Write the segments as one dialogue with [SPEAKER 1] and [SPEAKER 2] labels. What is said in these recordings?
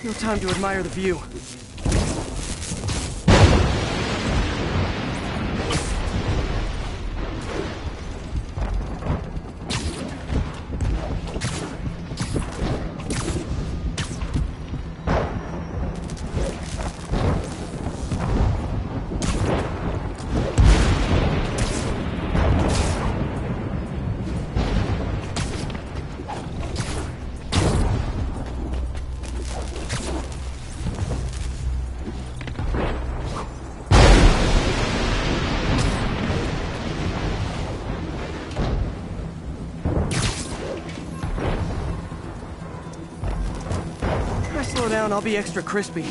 [SPEAKER 1] No time to admire the view. Slow down, I'll be extra crispy.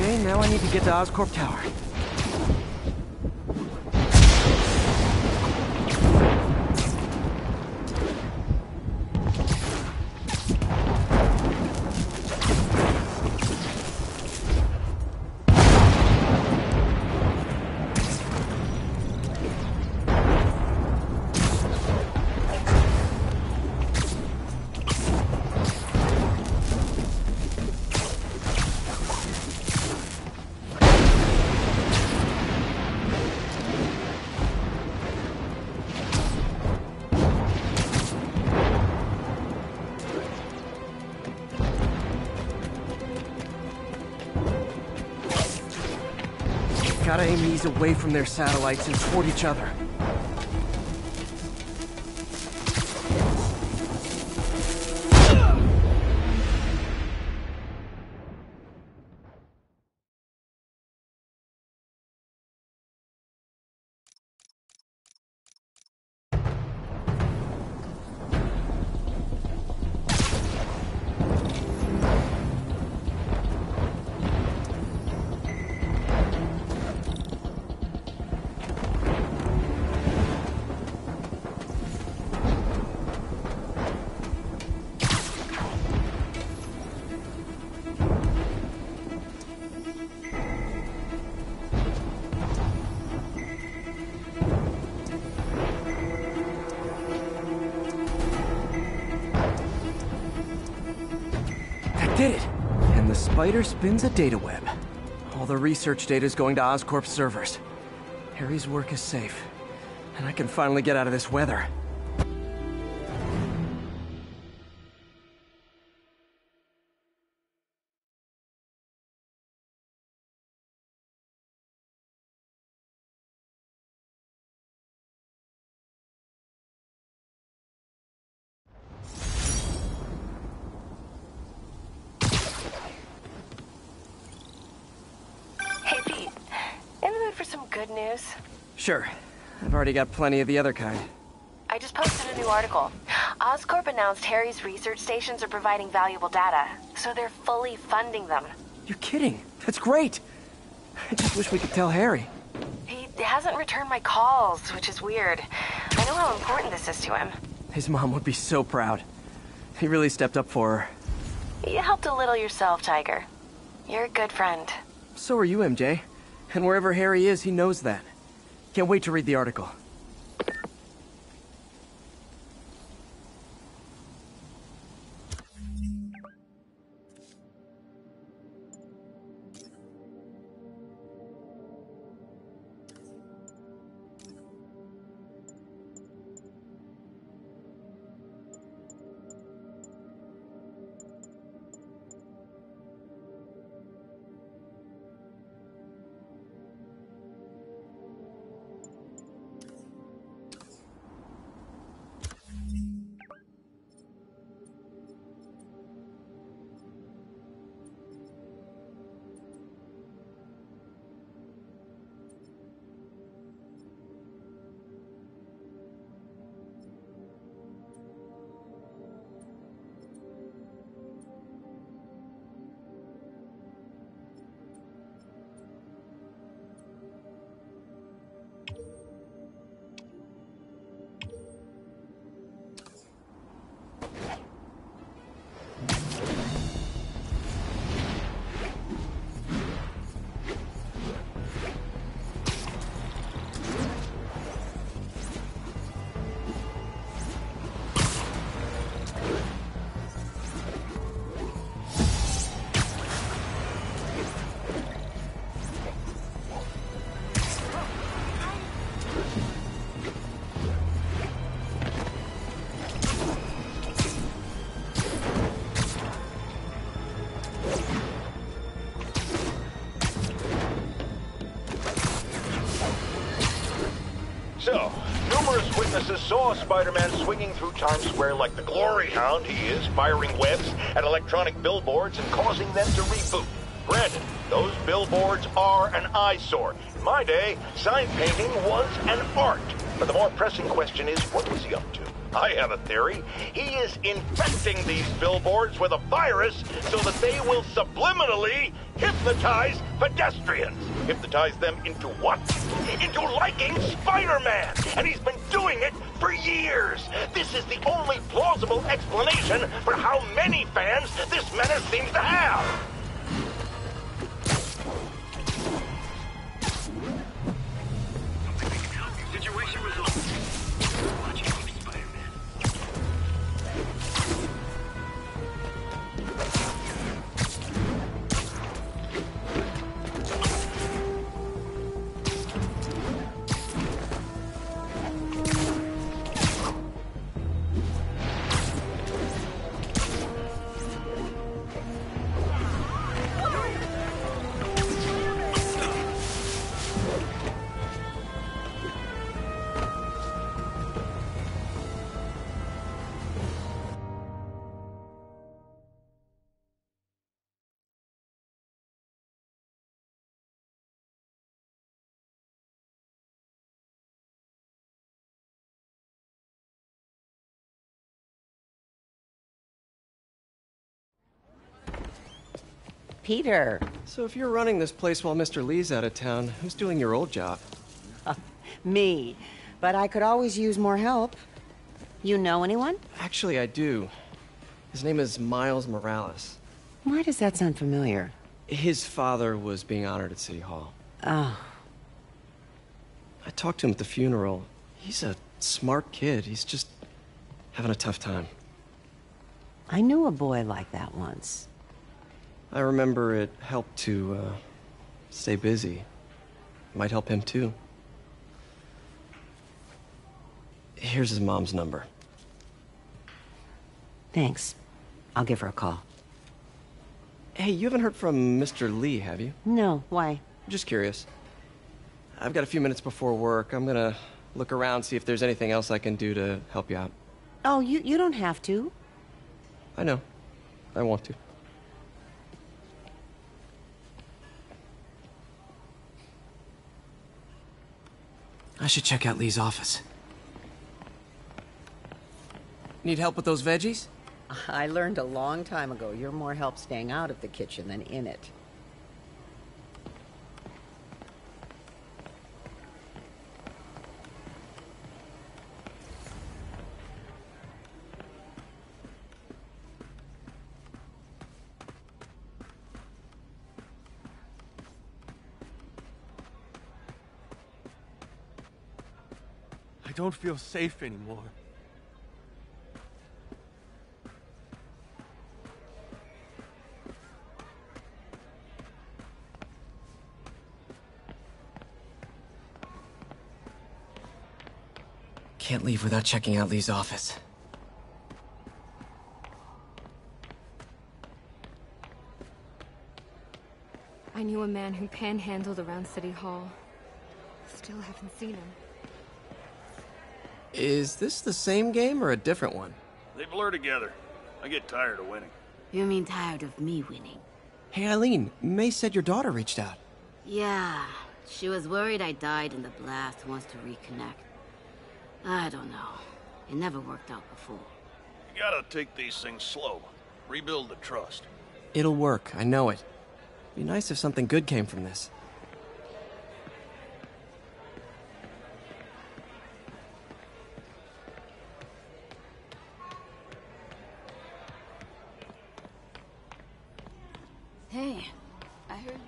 [SPEAKER 1] Okay, now I need to get to Oscorp Tower. Gotta aim these away from their satellites and toward each other. Did it! And the spider spins a data web. All the research data is going to Oscorp's servers. Harry's work is safe, and I can finally get out of this weather.
[SPEAKER 2] For some good news?
[SPEAKER 1] Sure. I've already got plenty of the other kind.
[SPEAKER 2] I just posted a new article. Oscorp announced Harry's research stations are providing valuable data, so they're fully funding them.
[SPEAKER 1] You're kidding. That's great. I just wish we could tell Harry.
[SPEAKER 2] He hasn't returned my calls, which is weird. I know how important this is to him.
[SPEAKER 1] His mom would be so proud. He really stepped up for her.
[SPEAKER 2] You helped a little yourself, Tiger. You're a good friend.
[SPEAKER 1] So are you, MJ. And wherever Harry is, he knows that. Can't wait to read the article.
[SPEAKER 3] So, numerous witnesses saw Spider-Man swinging through Times Square like the glory hound he is, firing webs at electronic billboards and causing them to reboot. Granted, those billboards are an eyesore. In my day, sign painting was an art. But the more pressing question is, what was he up to? I have a theory. He is infecting these billboards with a virus so that they will subliminally hypnotize pedestrians. Hypnotize them into what? Into liking Spider-Man! And he's been doing it for years! This is the only plausible explanation for how many fans this menace seems to have!
[SPEAKER 4] Situation resolved. Watching Spider-Man.
[SPEAKER 5] Peter.
[SPEAKER 1] So if you're running this place while Mr. Lee's out of town, who's doing your old job?
[SPEAKER 5] Me. But I could always use more help. You know anyone?
[SPEAKER 1] Actually, I do. His name is Miles Morales.
[SPEAKER 5] Why does that sound familiar?
[SPEAKER 1] His father was being honored at City Hall.
[SPEAKER 5] Oh.
[SPEAKER 1] I talked to him at the funeral. He's a smart kid. He's just having a tough time.
[SPEAKER 5] I knew a boy like that once.
[SPEAKER 1] I remember it helped to, stay busy. Might help him, too. Here's his mom's number.
[SPEAKER 5] Thanks. I'll give her a call.
[SPEAKER 1] Hey, you haven't heard from Mr. Lee, have you?
[SPEAKER 5] No, why?
[SPEAKER 1] Just curious. I've got a few minutes before work. I'm gonna look around, see if there's anything else I can do to help you out.
[SPEAKER 5] Oh, you don't have to.
[SPEAKER 1] I know. I want to. I should check out Lee's office. Need help with those veggies?
[SPEAKER 5] I learned a long time ago you're more help staying out of the kitchen than in it.
[SPEAKER 6] I don't feel safe anymore.
[SPEAKER 1] Can't leave without checking out Lee's office.
[SPEAKER 7] I knew a man who panhandled around City Hall. Still haven't seen him.
[SPEAKER 1] Is this the same game or a different one?
[SPEAKER 6] They blur together. I get tired of winning.
[SPEAKER 8] You mean tired of me winning?
[SPEAKER 1] Hey, Eileen, May said your daughter reached out.
[SPEAKER 8] Yeah, she was worried I died in the blast, wants to reconnect. I don't know. It never worked out before.
[SPEAKER 6] You gotta take these things slow. Rebuild the trust.
[SPEAKER 1] It'll work, I know it. Be nice if something good came from this.
[SPEAKER 8] Hey, I heard...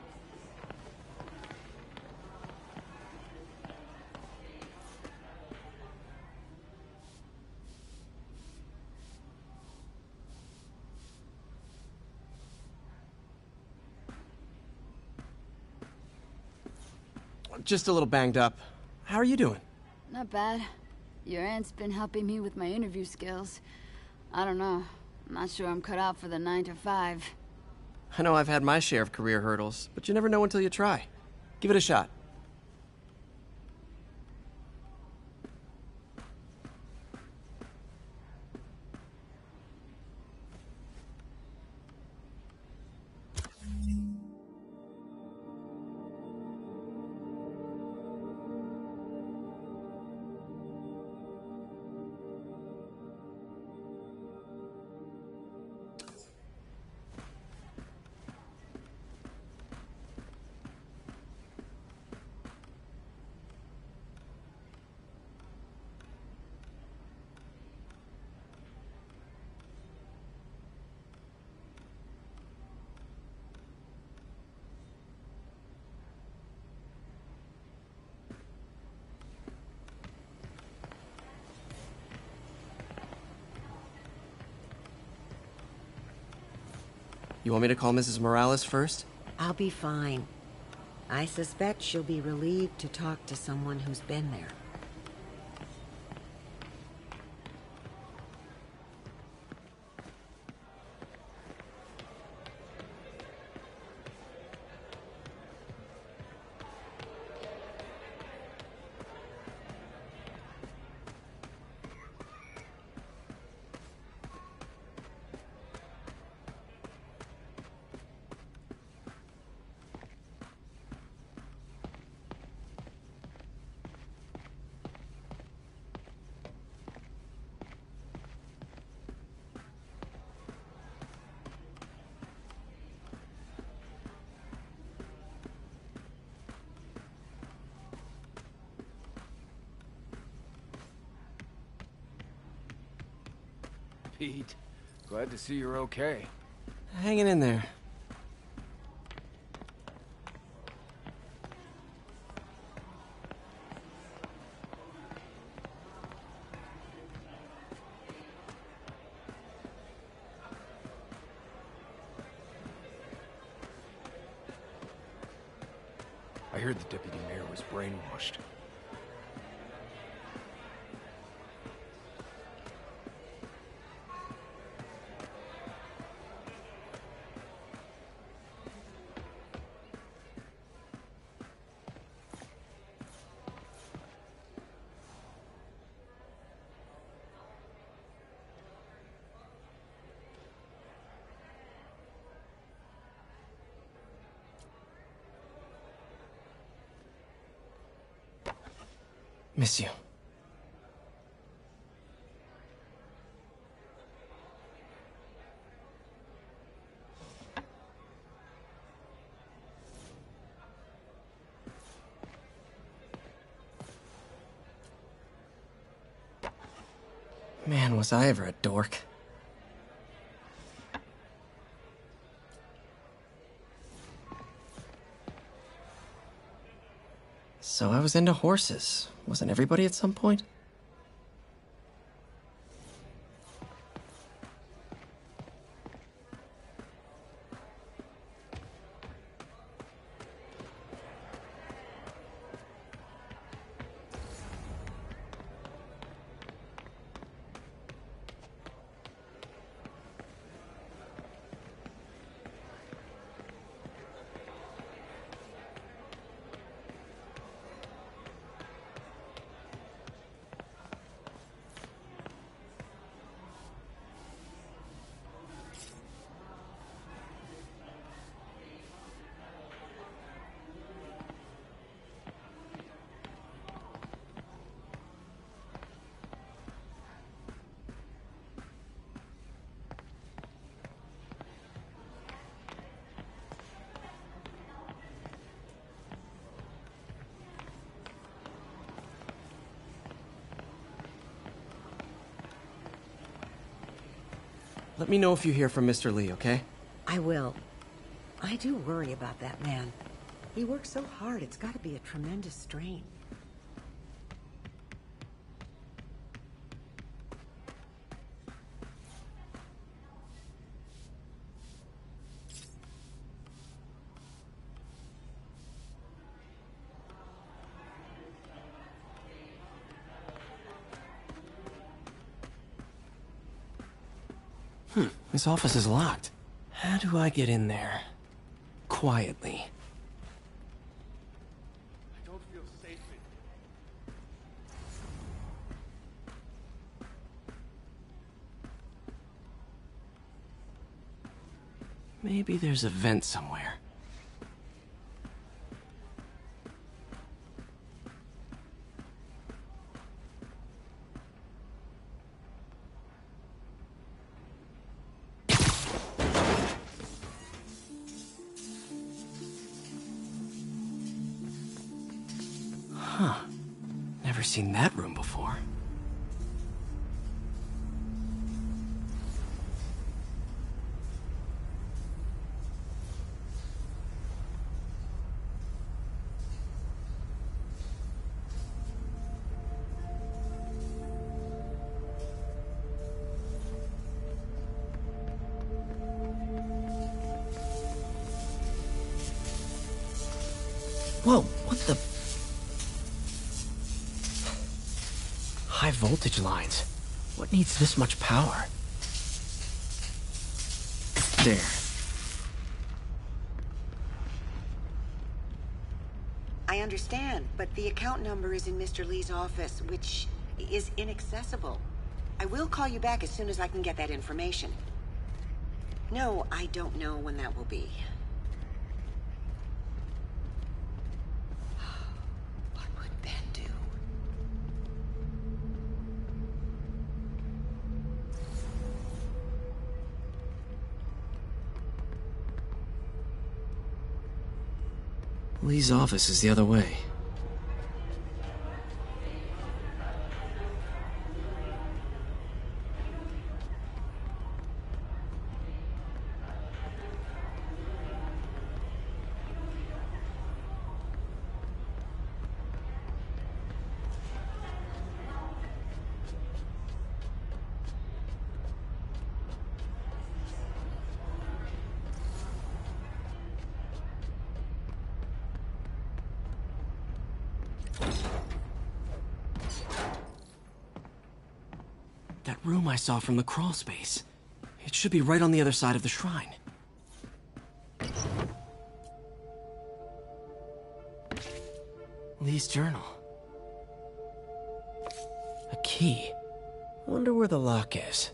[SPEAKER 1] Just a little banged up. How are you doing?
[SPEAKER 9] Not bad. Your aunt's been helping me with my interview skills. I don't know. I'm not sure I'm cut out for the 9 to 5.
[SPEAKER 1] I know I've had my share of career hurdles, but you never know until you try. Give it a shot. You want me to call Mrs. Morales first?
[SPEAKER 5] I'll be fine. I suspect she'll be relieved to talk to someone who's been there.
[SPEAKER 10] Pete, glad to see you're okay.
[SPEAKER 1] Hanging in there.
[SPEAKER 10] I heard the deputy mayor was brainwashed.
[SPEAKER 1] Miss you. Man, was I ever a dork. So I was into horses. Wasn't everybody at some point? Let me know if you hear from Mr. Lee, okay?
[SPEAKER 5] I will. I do worry about that man. He works so hard, it's got to be a tremendous strain.
[SPEAKER 1] His office is locked. How do I get in there? Quietly.
[SPEAKER 6] I don't feel safe in
[SPEAKER 1] Maybe there's a vent somewhere. Huh. Never seen that room before. Whoa, what the? High voltage lines. What needs this much power? There.
[SPEAKER 5] I understand, but the account number is in Mr. Lee's office, which is inaccessible. I will call you back as soon as I can get that information. No, I don't know when that will be. What would Ben do?
[SPEAKER 1] Lee's office is the other way. That room I saw from the crawl space. It should be right on the other side of the shrine. Lee's journal. A key. Wonder where the lock is.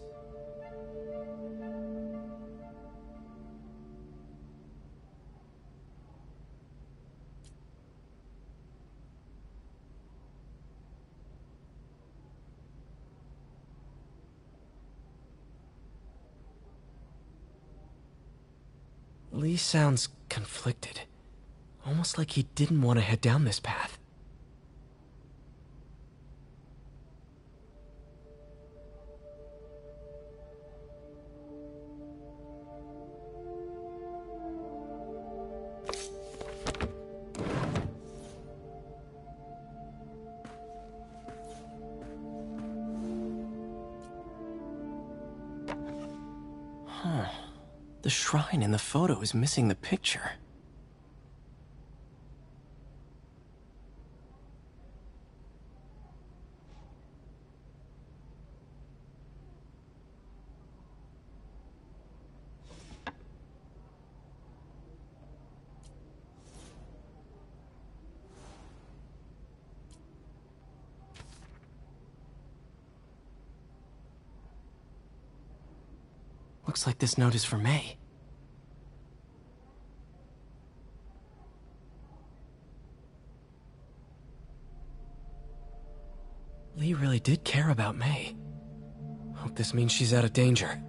[SPEAKER 1] Lee sounds conflicted. Almost like he didn't want to head down this path. Huh. The shrine in the photo is missing the picture. Looks like this note is for May. Lee really did care about May. Hope this means she's out of danger.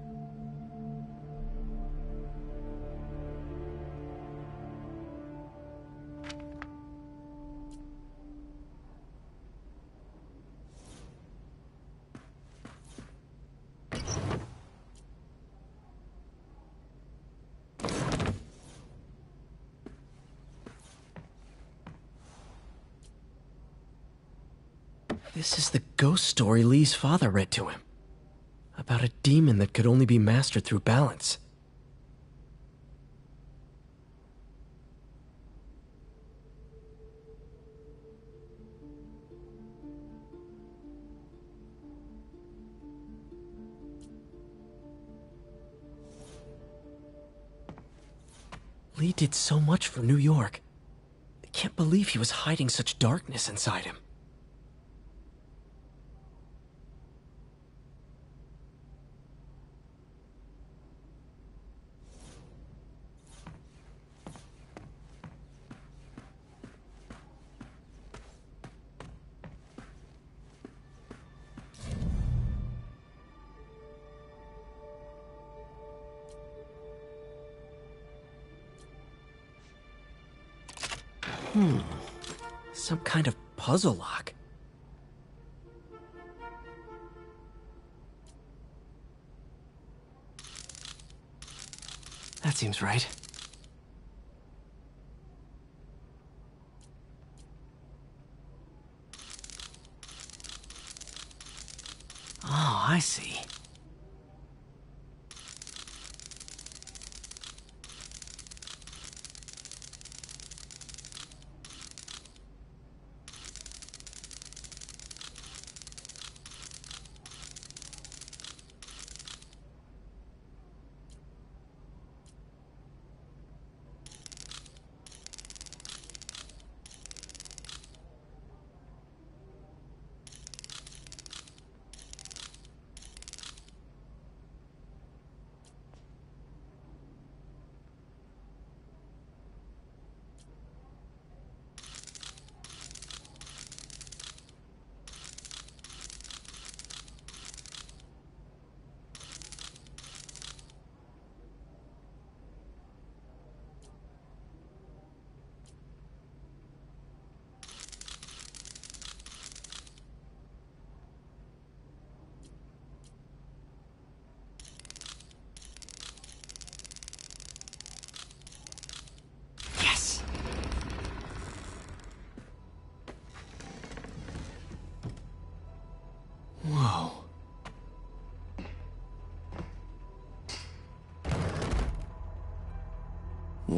[SPEAKER 1] This is the ghost story Lee's father read to him. About a demon that could only be mastered through balance. Lee did so much for New York. I can't believe he was hiding such darkness inside him. Some kind of puzzle lock. That seems right. Oh, I see.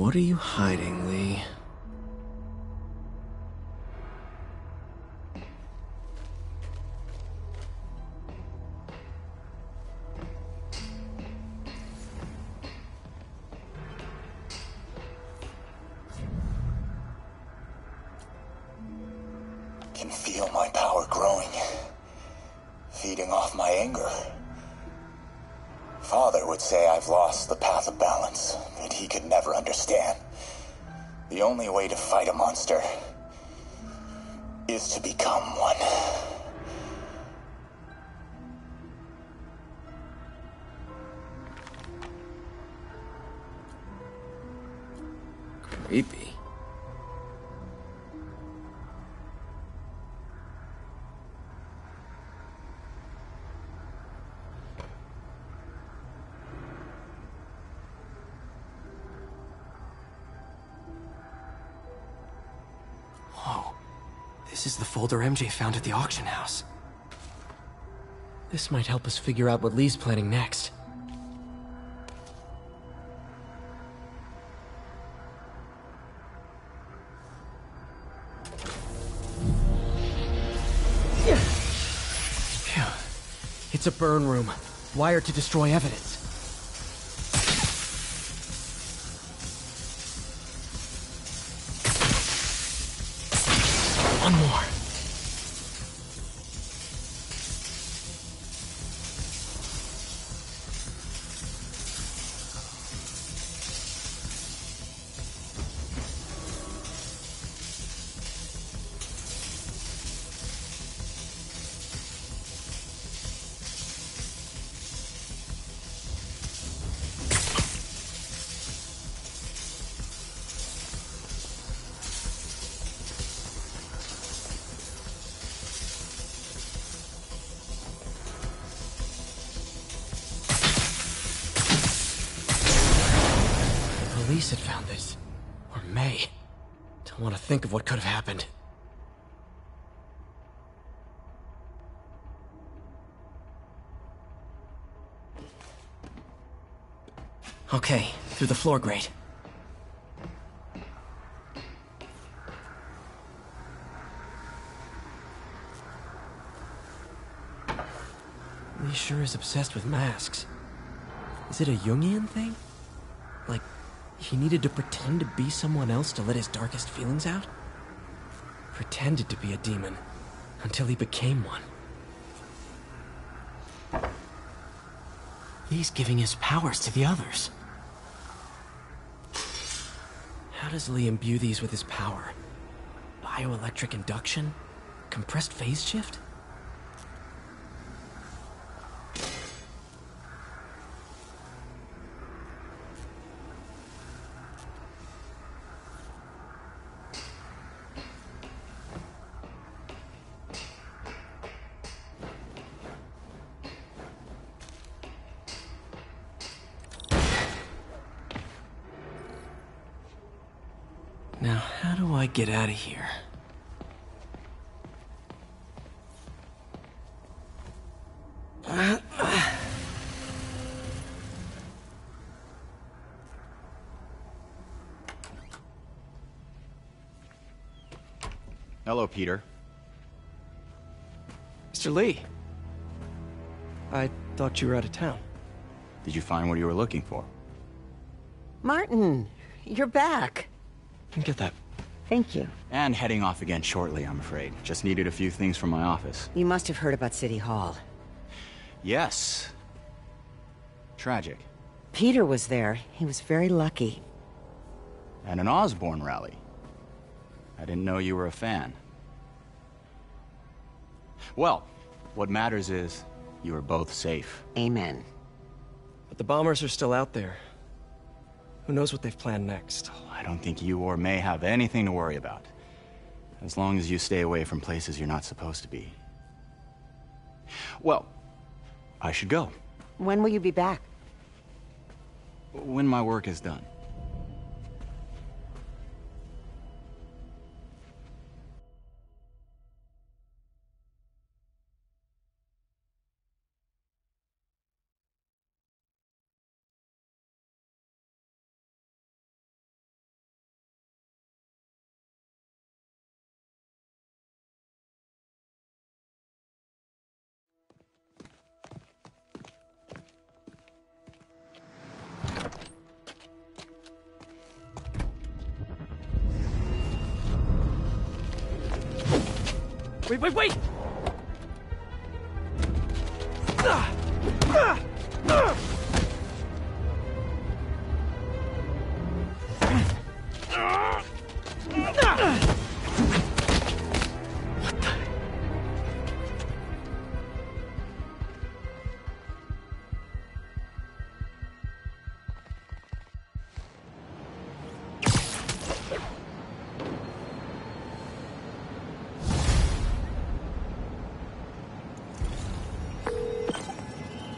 [SPEAKER 1] What are you hiding, Lee?
[SPEAKER 11] Can feel my power growing, feeding off my anger. Father would say I've lost the path of balance, that he could never understand. The only way to fight a monster is to become one.
[SPEAKER 1] Creepy. Whoa. This is the folder MJ found at the auction house. This might help us figure out what Lee's planning next. Phew. It's a burn room, wired to destroy evidence. One more. Police had found this. Or May. Don't want to think of what could have happened. Okay, through the floor grate. Lee sure is obsessed with masks. Is it a Jungian thing? Like, he needed to pretend to be someone else to let his darkest feelings out? Pretended to be a demon, until he became one. He's giving his powers to the others. How does Lee imbue these with his power? Bioelectric induction? Compressed phase shift? Now, how do I get out of here?
[SPEAKER 12] Hello, Peter.
[SPEAKER 1] Mr. Lee. I thought you were out of town.
[SPEAKER 12] Did you find what you were looking for?
[SPEAKER 5] Martin, you're back.
[SPEAKER 1] Get that.
[SPEAKER 5] Thank you.
[SPEAKER 12] And heading off again shortly, I'm afraid. Just needed a few things from my office.
[SPEAKER 5] You must have heard about City Hall.
[SPEAKER 12] Yes. Tragic.
[SPEAKER 5] Peter was there. He was very lucky.
[SPEAKER 12] And an Osborne rally. I didn't know you were a fan. Well, what matters is you are both safe.
[SPEAKER 5] Amen.
[SPEAKER 1] But the bombers are still out there. Who knows what they've planned next?
[SPEAKER 12] I don't think you or May have anything to worry about. As long as you stay away from places you're not supposed to be. Well, I should go.
[SPEAKER 5] When will you be back?
[SPEAKER 12] When my work is done.
[SPEAKER 1] Wait!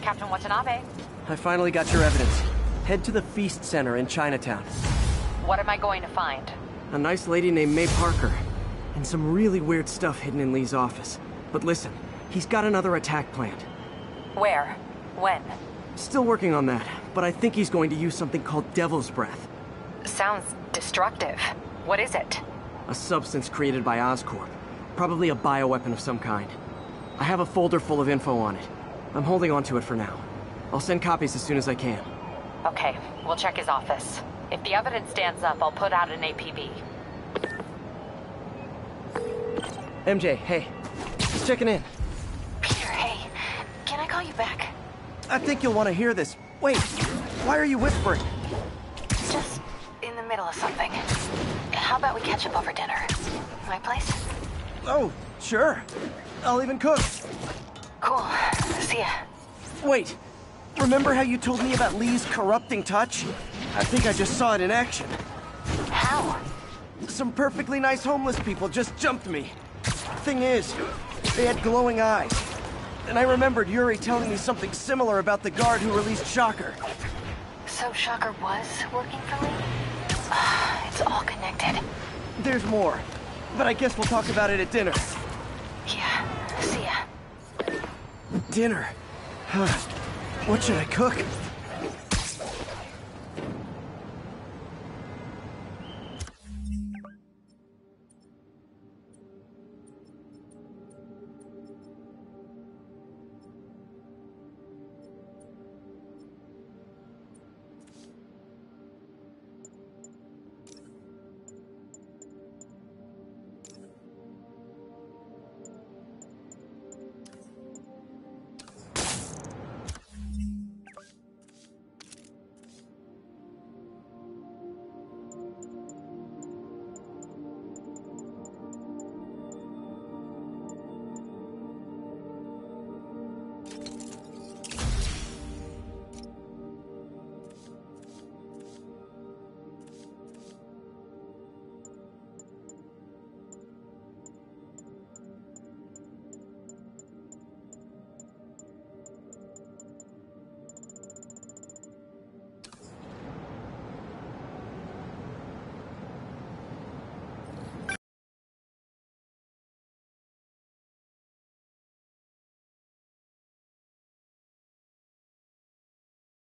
[SPEAKER 2] Captain Watanabe.
[SPEAKER 1] I finally got your evidence. Head to the Feast Center in Chinatown.
[SPEAKER 2] What am I going to find?
[SPEAKER 1] A nice lady named May Parker. And some really weird stuff hidden in Lee's office. But listen, he's got another attack planned.
[SPEAKER 2] Where? When?
[SPEAKER 1] Still working on that, but I think he's going to use something called Devil's Breath.
[SPEAKER 2] Sounds destructive. What is it?
[SPEAKER 1] A substance created by Oscorp. Probably a bioweapon of some kind. I have a folder full of info on it. I'm holding on to it for now. I'll send copies as soon as I can.
[SPEAKER 2] Okay, we'll check his office. If the evidence stands up, I'll put out an APB.
[SPEAKER 1] MJ, hey. Just checking in.
[SPEAKER 2] Peter, hey. Can I call you back?
[SPEAKER 1] I think you'll want to hear this. Wait, why are you whispering?
[SPEAKER 2] Just in the middle of something. How about we catch up over dinner? My place?
[SPEAKER 1] Oh, sure. I'll even cook.
[SPEAKER 2] Cool. See ya.
[SPEAKER 1] Wait, remember how you told me about Lee's corrupting touch? I think I just saw it in action.
[SPEAKER 2] How?
[SPEAKER 1] Some perfectly nice homeless people just jumped me. Thing is, they had glowing eyes. And I remembered Yuri telling me something similar about the guard who released Shocker.
[SPEAKER 2] So Shocker was working for Lee? It's all connected.
[SPEAKER 1] There's more, but I guess we'll talk about it at dinner.
[SPEAKER 2] Yeah, see ya.
[SPEAKER 1] Dinner? What should I cook?